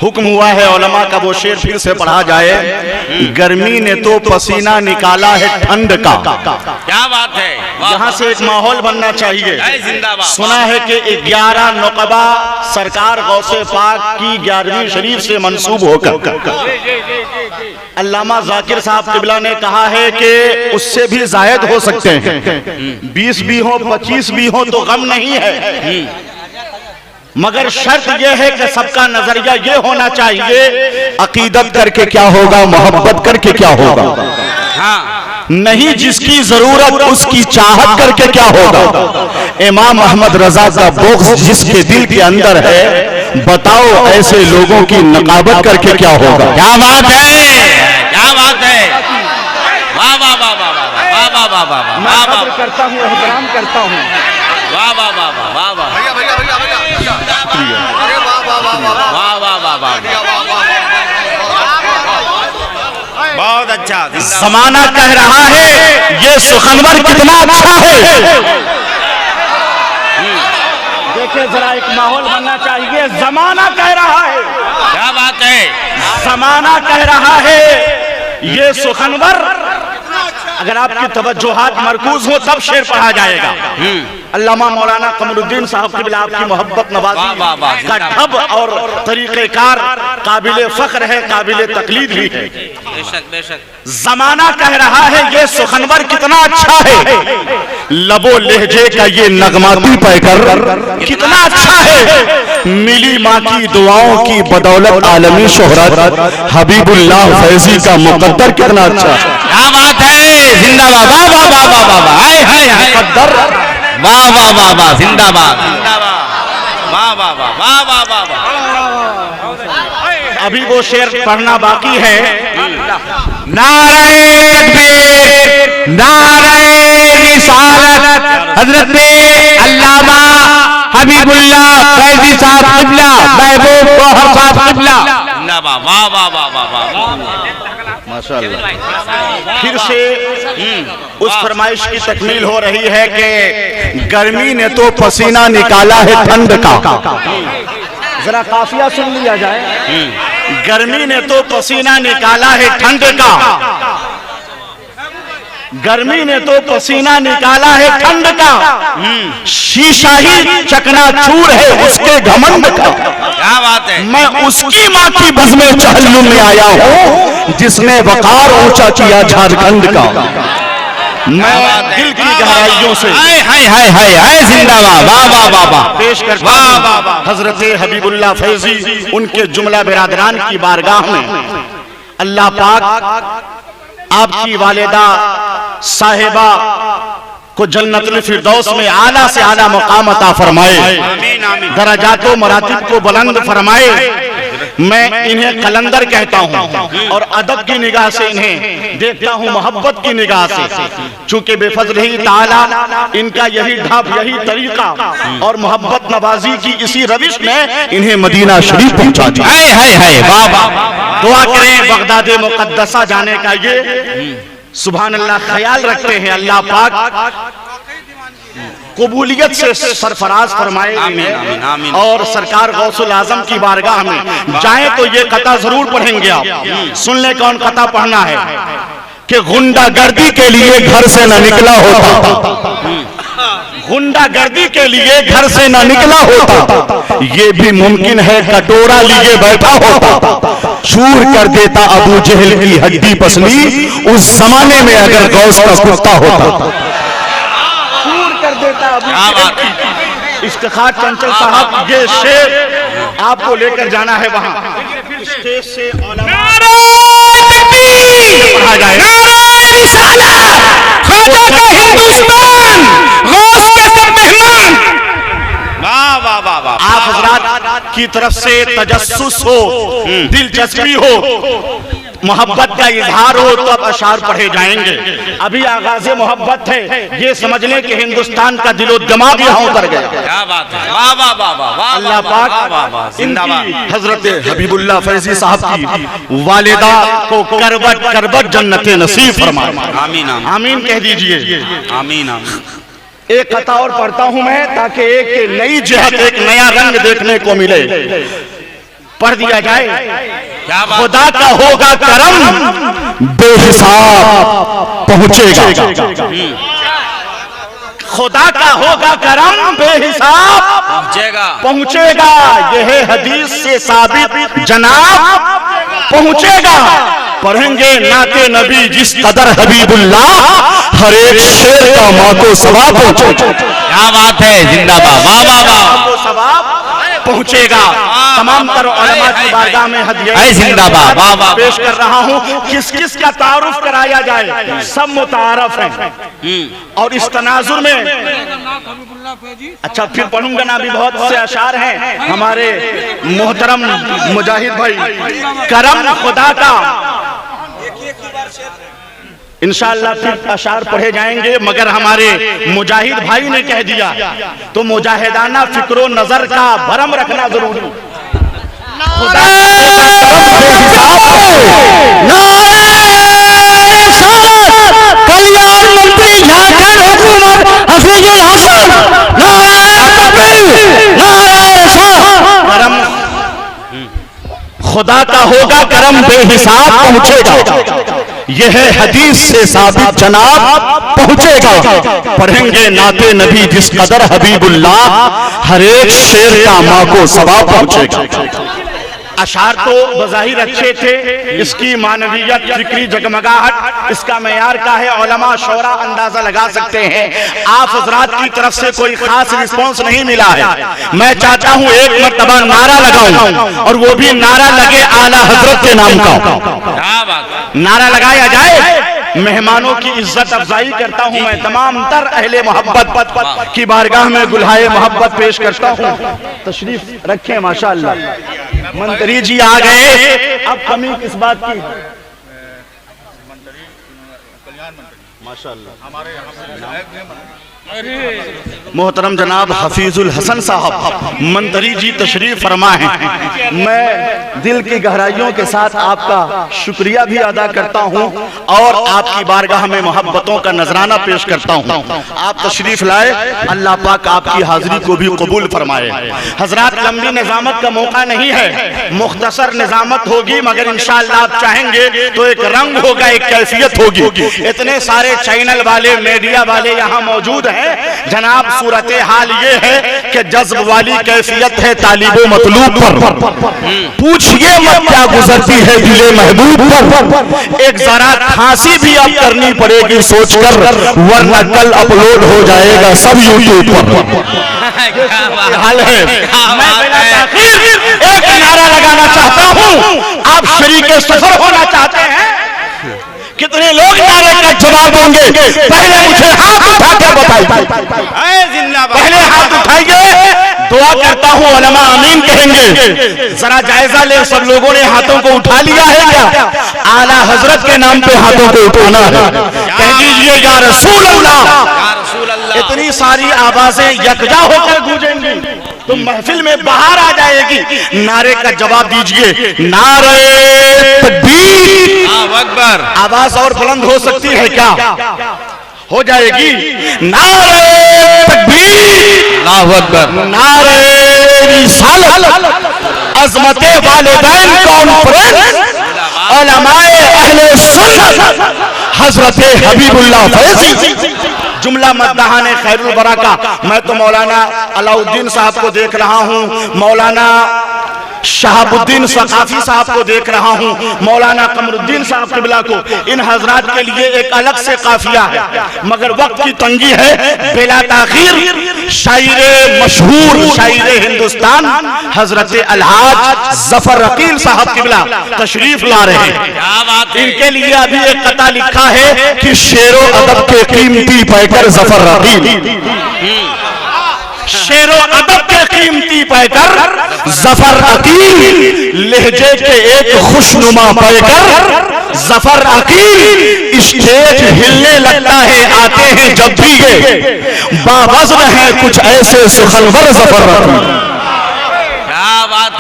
हुक्म हुआ है उलमा का, वो शेर फिर से पढ़ा जाए। गर्मी ने तो पसीना निकाला है ठंड का। क्या बात है, यहाँ से एक माहौल बनना चाहिए। जिंदाबाद। सुना है कि 11 नुकबा सरकार गौसे पाक की 11वीं शरीफ से मंसूब होकर अल्लामा जाकिर साहब किबला ने कहा है कि उससे भी जायद हो सकते हैं, 20 भी हो 25 भी हो तो गम नहीं है, मगर शर्त यह है कि सबका नजरिया यह होना चाहिए अकीदत करके क्या होगा, मोहब्बत करके क्या होगा। हाँ। नहीं जिसकी जरूरत उसकी चाहत करके क्या होगा। इमाम अहमद रजा का बोक्स जिसके दिल के अंदर है, बताओ ऐसे लोगों की नकाबत करके क्या होगा। क्या बात है, क्या बात है, वाह वाह वाह वाह वाह वाह वाह वाह वाह। मैं कदर करता हूँ, एहतराम करता हूँ। वाह वाह वाह वाह वाह वाह भैया भैया भैया भैया, अरे वाह वाह वाह वाह वाह वाह वाह वाह। बहुत अच्छा। जमाना कह रहा है ये सुखनवर कितना अच्छा है। देखिए जरा एक माहौल बनना चाहिए। जमाना कह रहा है, क्या बात है, जमाना कह रहा है ये सुखनवर। अगर आपकी तवज्जोहात मरकूज हो तब शेर पढ़ा जाएगा। अल्लामा मौलाना कमरुद्दीन साहब की आपकी मोहब्बत नवाजी का ढब और तरीक़ेकार काबिले फख्र है, काबिले तकलीद भी है। बेशक बेशक। जमाना कह रहा है ये सुखनवर कितना अच्छा है, लबो लहजे का ये नगमाती पैकर कितना अच्छा है। मिली माँ की दुआओं की बदौलत आलमी शोहरत, हबीबुल्लाह फैजी का मुकद्दर कितना अच्छा है। क्या बात है, जिंदाबाद। वाह वाह वाह वाह वाह वाह। हाय हाय हाय। मुकद्दर, वाह वाह वाह वाह, जिंदाबाद जिंदाबाद। वाह वाह वाह वाह वाह वाह वाह। अभी वो शेर पढ़ना बाकी है। नारे तकबीर, नारे रिसालत, हजरत अल्लामा हबीबुल्लाह फैजी साहब क़िबला, महबूब गौहर साहब क़िबला। जिंदाबाद। वाह वाह वाह वाह वाह। माशाअल्लाह। फिर से उस फरमाइश की तकमील हो रही है कि गर्मी ने तो पसीना निकाला है ठंड का। जरा काफिया सुन लिया जाए। गर्मी ने तो पसीना निकाला है ठंड का, गर्मी ने तो पसीना निकाला है ठंड का, शीशा ही चकनाचूर है उसके घमंड का। क्या बात है। मैं उसकी माँ की बज़्म चहलम में आया हूँ जिसने वकार ऊंचा किया झारखंड का। मैं दिल की गहराइयों से हाय हाय हाय हाय हाय, जिंदाबाद। वाह वाह वाह वाह। पेश करता हूँ हजरत हबीबुल्लाह फैजी, उनके जुमला बिरादरान की बारगाह में अल्लाह पाक आपकी वालिदा साहिबा को जन्नतुल फिरदौस में आला से आला मकाम अता फरमाए, आमीन आमीन। दराजातो मरातिब को बुलंद फरमाए। मैं इन्हें कलंदर कहता हूँ और अदब की निगाह से इन्हें देखता हूँ, मोहब्बत की निगाह से। चूंकि बेफज़्ल ताला इनका यही ढाब, यही तरीका और मोहब्बत नवाजी की इसी रविश ने इन्हें मदीना शरीफ पहुंचा दिया। हाय हाय हाय, वाह वाह। दुआ करें बगदाद मुक़द्दसा जाने का ये सुभान अल्लाह ख्याल रखते हैं। अल्लाह पाक कबूलियत से सरफराज फरमाए आमीन आमीन आमीन। और सरकार गौसुल आजम की बारगाह में जाएं तो ये कता जरूर पढ़ेंगे आप। सुन ले कौन कता पढ़ना है कि गुंडागर्दी के लिए घर से न निकला होता, गुंडागर्दी के लिए घर से न निकला होता, ये भी मुमकिन है कटोरा लिए बैठा होता, चूर कर देता अबू जहल की हड्डी पसली उस जमाने में अगर गौस का कुत्ता होता। क्या बात है। इफ्तिखार चंचल साहब ये शेर आपको लेकर जाना है वहां स्टेज से। नारे तकबीर, नारे रिसालत, ख्वाजा का हिंदुस्तान, गौस के सब मेहमान। वाह वाह वाह वाह। आप हजरात की तरफ से तजस्सुस हो, दिलचस्पी हो, मोहब्बत का इजहार हो तो अब अशार पढ़े जाएंगे। अभी आगाज मोहब्बत है, ये समझ लें कि हिंदुस्तान का दिलो दिमाग यहाँ उतर गया। क्या बात है। वाह वाह वाह वाह वाह। अल्लाह पाक जिंदाबाद। हजरत हबीबुल्लाह फैजी साहब की वालिदा को करबत करबत जन्नते नसीब फरमाए। आमीन आमीन आमीन कह दीजिए। आमीन आमीन। एक कथा और पढ़ता हूं मैं ताकि एक नई जहत, एक नया रंग देखने को मिले। पढ़ दिया जाए। क्या बात खुदा का होगा करम बेहिसाब पहुंचेगा। खुदा का होगा करम बेहिसाब पहुंचेगा। पहुंचेगा। यह हदीस से साबित जनाब पहुंचेगा। पढ़ेंगे नाते नबी जिस कदर हबीबुल्लाह, हर एक शेर का माँ को सवाब पहुंचेगा। क्या बात है, जिंदाबाद, वाह वाह वाह, को सवाब पहुंचेगा। तमाम तर उलमा की बारगाह में हदिया जिंदाबाद, वाह वाह पेश कर रहा हूँ। किस किस का तारुफ कराया जाए, सब मुतारफ है। और इस तनाजुर में अच्छा फिर पढ़ूंगा ना, भी बहुत से अशार हैं हमारे मोहतरम मुजाहिद भाई। करम खुदा का इंशाअल्लाह फिर अशार पढ़े जाएंगे, मगर हमारे मुजाहिद भाई ने कह दिया तो मुजाहिदाना फिक्रो नजर का भरम रखना जरूरी। खुदा कल्याण मंत्री झारखंड हुकूमत हफीजुल हसन, करम खुदा का होगा करम बेहिसाब पहुंचेगा। यह हदीस से साबित जनाब पहुंचेगा। पढ़ेंगे नाते नबी जिस कदर हबीबुल्लाह, हर एक शेर का माँ को सवाब पहुंचेगा। अशार तो बज़ाहिर अच्छे थे, इसकी मानवीयत, फिक्री जगमगाहट, इसका मेयार का है उलमा शौरा अंदाजा लगा सकते हैं। आप हजरात की तरफ से कोई खास रिस्पॉन्स नहीं मिला है। मैं चाहता हूं एक मर्तबा नारा लगाऊं, और वो भी नारा लगे आला हजरत के नाम का। क्या बात, नारा लगाया जाए। मेहमानों की इज्जत अफजाई करता हूं मैं। तमाम तर अहले मोहब्बत की बारगाह में गुलहाए मोहब्बत पेश करता हूं। तशरीफ रखें। माशाअल्लाह मंत्री जी आ गए। अब कमी किस बात की? मोहतरम जनाब हफीजुल हसन साहब मंत्री जी तशरीफ फरमा हैं। मैं दिल की गहराइयों के साथ आपका शुक्रिया भी अदा करता हूं और आपकी बारगाह में मोहब्बतों का नजराना पेश करता हूं। आप तशरीफ लाए, अल्लाह पाक आपकी हाजिरी को भी कबूल फरमाए। हजरात लंबी निजामत का मौका नहीं है, मुख्तसर निजामत होगी, मगर इंशाअल्लाह आप चाहेंगे तो एक रंग होगा, एक कैफियत होगी। इतने सारे चैनल वाले, मीडिया वाले यहाँ मौजूद हैं जनाब। सूरत हाल ये है कि जज्ब वाली कैफियत है तालिबो मतलूब पर। पूछिए मत क्या गुजरती है दिले महबूब पर। एक जरा खांसी भी अब करनी पड़ेगी सोचकर, वरना कल अपलोड हो जाएगा सब यूट्यूब पर। हाल है। मैं बिना ताखीर एक नारा लगाना चाहता हूँ। आप शरीक सफर होना चाहते हैं? कितने लोग नारे का जवाब देंगे? पहले मुझे हाथ उठा के बताइए। जिंदाबाद, पहले हाथ उठाइए। दुआ करता हूँ उलमा आमीन कहेंगे। जरा जायजा ले, सब लोगों ने हाथों को उठा लिया है क्या? आला हजरत के नाम पे हाथों को उठाना है। कह दीजिए या रसूल अल्लाह। इतनी सारी आवाजें यकजा होकर गूंजेंगी तो महफिल में बाहर आ जाएगी। नारे का जवाब दीजिए। नारे तकबीर। अकबर। आवाज और बुलंद हो सकती है क्या? हो जाएगी। नारे तकबीर, अल्लाहु अकबर। नारे रिसालत, अज़मते वालिदैन कॉन्फ्रेंस, उलमाए अहले सुन्नत, हजरत हबीबुल्लाह फैज़ी। जुमला मद्दाहाने खैरुल बरा का। मैं तो मौलाना अलाउद्दीन साहब को देख रहा हूँ, मौलाना शहाबुद्दीन सकाफी साहब को देख रहा हूँ, मौलाना कमरुद्दीन साहब किबला को। इन हजरात के लिए एक अलग से काफिया है, मगर वक्त की तंगी है। बिला ताखीर शायरे मशहूर, शायरे हिंदुस्तान हजरत अलहाज जफर अकील साहब किबला तशरीफ ला रहे हैं। क्या बात है। इनके लिए अभी एक कता लिखा है कि शेरो अदब के कीमती पैकर जफर अकील। शेरो अदब के कीमती पैकर जफर अकील, लहजे के एक खुशनुमा पैकर जफर अकील। स्टेज हिलने लगता है आते हैं जब भी ये, बावज़्न है कुछ ऐसे सुखनवर जफर अकील। क्या बात